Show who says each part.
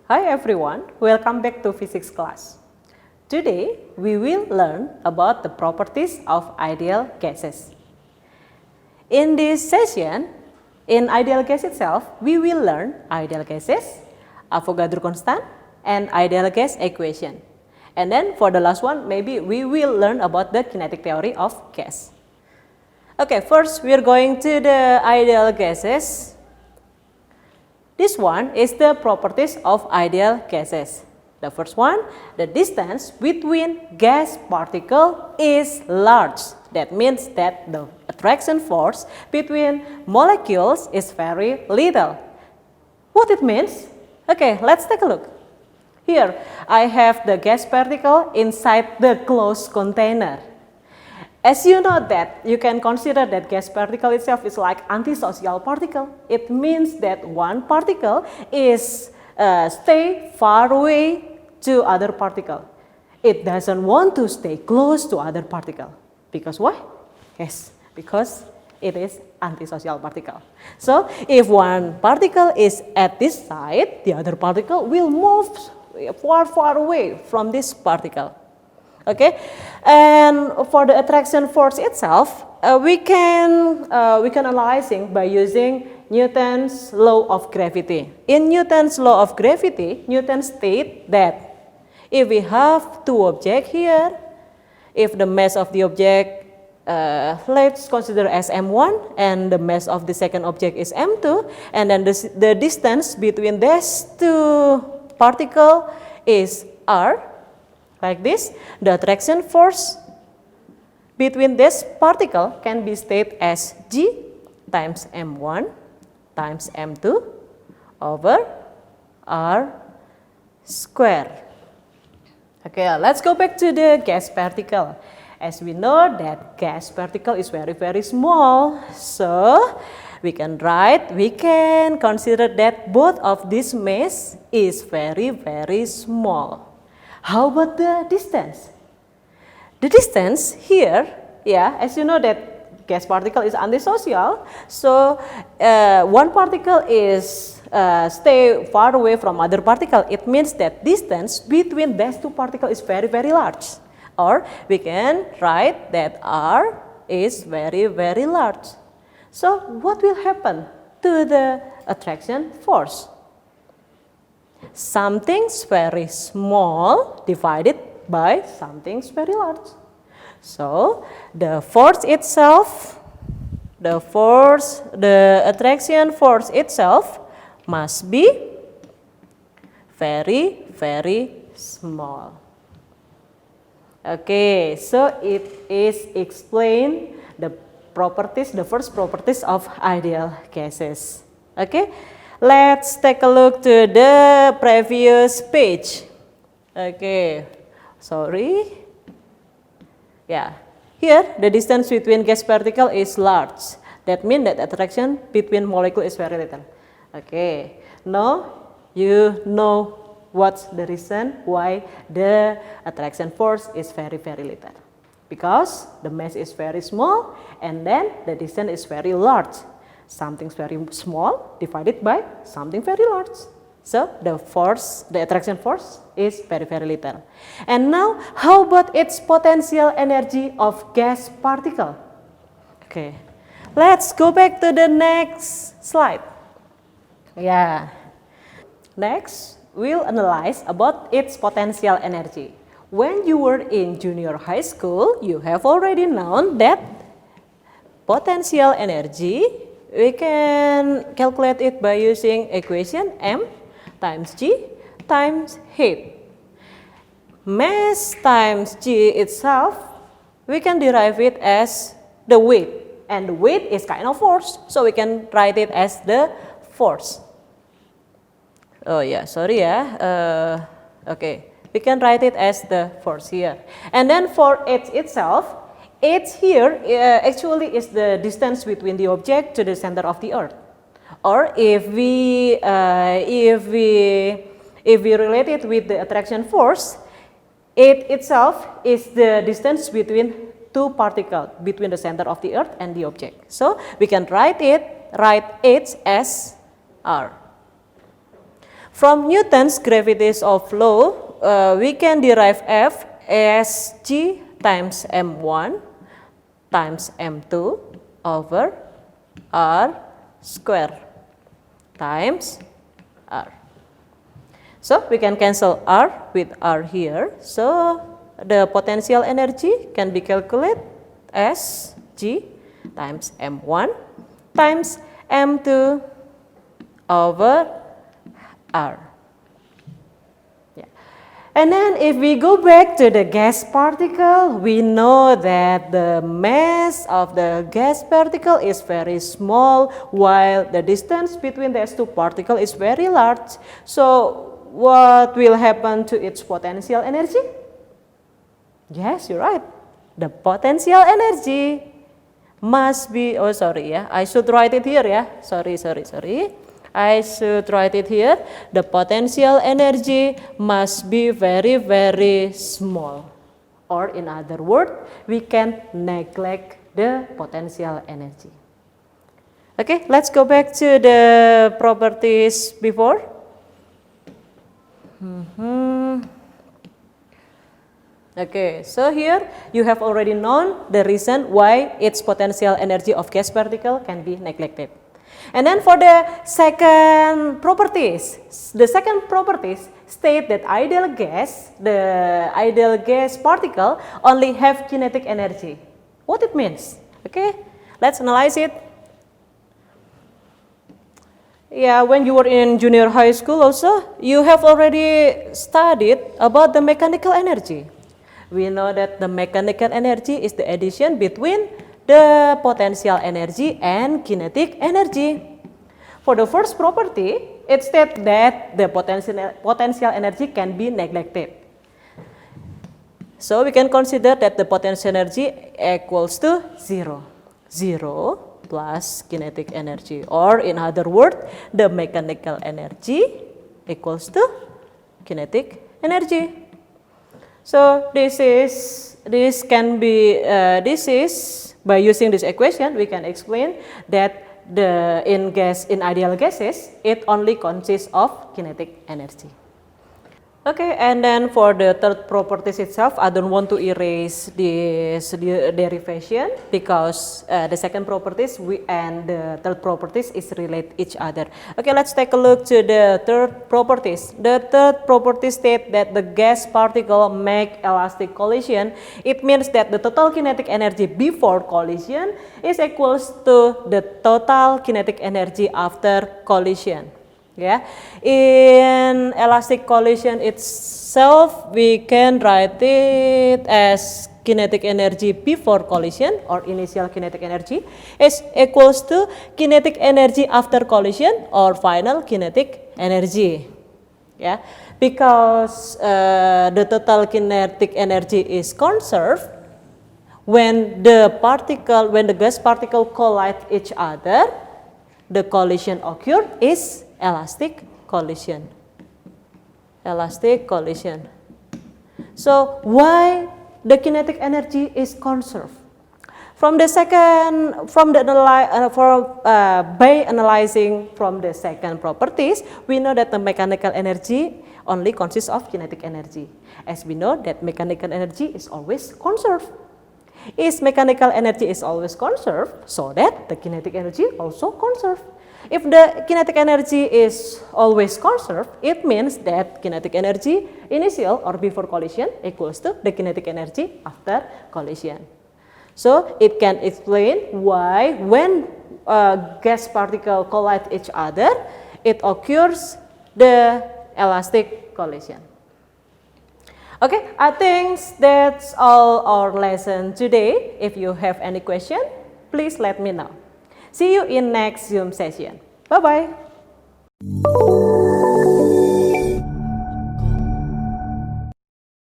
Speaker 1: Hi everyone, welcome back to physics class. Today we will learn about the properties of ideal gases. In this session, in ideal gas itself, we will learn ideal gases, Avogadro constant, and ideal gas equation. And then for the last one, maybe we will learn about the kinetic theory of gas. Okay, first we are going to the ideal gases. This one is the properties of ideal gases. The first one, the distance between gas particle is large. That means that the attraction force between molecules is very little. What it means? Okay, let's take a look. Here, I have the gas particle inside the closed container. As you know that, you can consider that gas particle itself is like antisocial particle. It means that one particle is stay far away to other particle. It doesn't want to stay close to other particle. Because why? Yes, because it is antisocial particle. So if one particle is at this side, the other particle will move far away from this particle. Okay, and for the attraction force itself, we can analyzing by using Newton's law of gravity. In Newton's law of gravity, Newton state that if we have two objects here, if the mass of the object let's consider as m1 and the mass of the second object is m2, and then the distance between these two particles is r. Like this, the attraction force between this particle can be stated as G times m1 times m2 over r square. Okay, let's go back to the gas particle. As we know that gas particle is very small, so we can consider that both of these mass is very small. How about the distance? The distance here, as you know that gas particle is antisocial, so one particle is stay far away from other particle. It means that distance between these two particles is very large. Or we can write that r is very large. So what will happen to the attraction force? Something's very small divided by something's very large. So the force itself, the attraction force itself must be very small. Okay, so it is explain the first properties of ideal gases. Okay. Let's take a look to the previous page. Okay, sorry. Yeah, here the distance between gas particle is large. That means that attraction between molecules is very little. Okay, now you know what's the reason why the attraction force is very little. Because the mass is very small and then the distance is very large. Something very small divided by something very large. So the attraction force is very little. And now, how about its potential energy of gas particle? Okay, let's go back to the next slide. Yeah. Next, we'll analyze about its potential energy. When you were in junior high school, you have already known that potential energy, we can calculate it by using equation M times G times heat. Mass times G itself, we can derive it as the weight. And the weight is kind of force, so we can write it as the force. Oh yeah, sorry okay, we can write it as the force here. And then for H itself, H here actually is the distance between the object to the center of the earth. Or if we relate it with the attraction force, H itself is the distance between two particles between the center of the earth and the object. So we can write H as R. From Newton's gravity's law, we can derive F as G times M1 times M2 over R square times R. So we can cancel R with R here. So the potential energy can be calculated as G times M1 times M2 over R. Yeah. And then if we go back to the gas particle, we know that the mass of the gas particle is very small while the distance between the S2 particle is very large. So what will happen to its potential energy? Yes, you're right. The potential energy must be, oh sorry yeah, I should write it here yeah, sorry. I should write it here. The potential energy must be very, very small. Or in other words, we can neglect the potential energy. Okay, let's go back to the properties before. Okay, so here you have already known the reason why its potential energy of gas particle can be neglected. And then for the second properties, state that the ideal gas particle only have kinetic energy. What it means? Okay, let's analyze it. Yeah, when you were in junior high school also, you have already studied about the mechanical energy. We know that the mechanical energy is the addition between the potential energy and kinetic energy. For the first property, it states that the potential energy can be neglected. So we can consider that the potential energy equals to 0. 0 plus kinetic energy, or in other words, the mechanical energy equals to kinetic energy. So this is by using this equation we can explain that in ideal gases it only consists of kinetic energy. Okay, and then for the third properties itself, I don't want to erase this derivation because the second properties and the third properties is relate each other. Okay, let's take a look to the third properties. The third property state that the gas particle make elastic collision. It means that the total kinetic energy before collision is equals to the total kinetic energy after collision. Yeah, in elastic collision itself, we can write it as kinetic energy before collision or initial kinetic energy is equals to kinetic energy after collision or final kinetic energy. Yeah, because the total kinetic energy is conserved when the gas particle collide each other, the collision occur is elastic collision. Elastic collision. So why the kinetic energy is conserved? By analyzing from the second properties, we know that the mechanical energy only consists of kinetic energy. As we know that mechanical energy is always conserved. Is mechanical energy is always conserved, so that the kinetic energy also conserved. If the kinetic energy is always conserved, it means that kinetic energy initial or before collision equals to the kinetic energy after collision. So it can explain why when gas particles collide each other, it occurs the elastic collision. Okay, I think that's all our lesson today. If you have any question, please let me know. See you in next Zoom session. Bye-bye.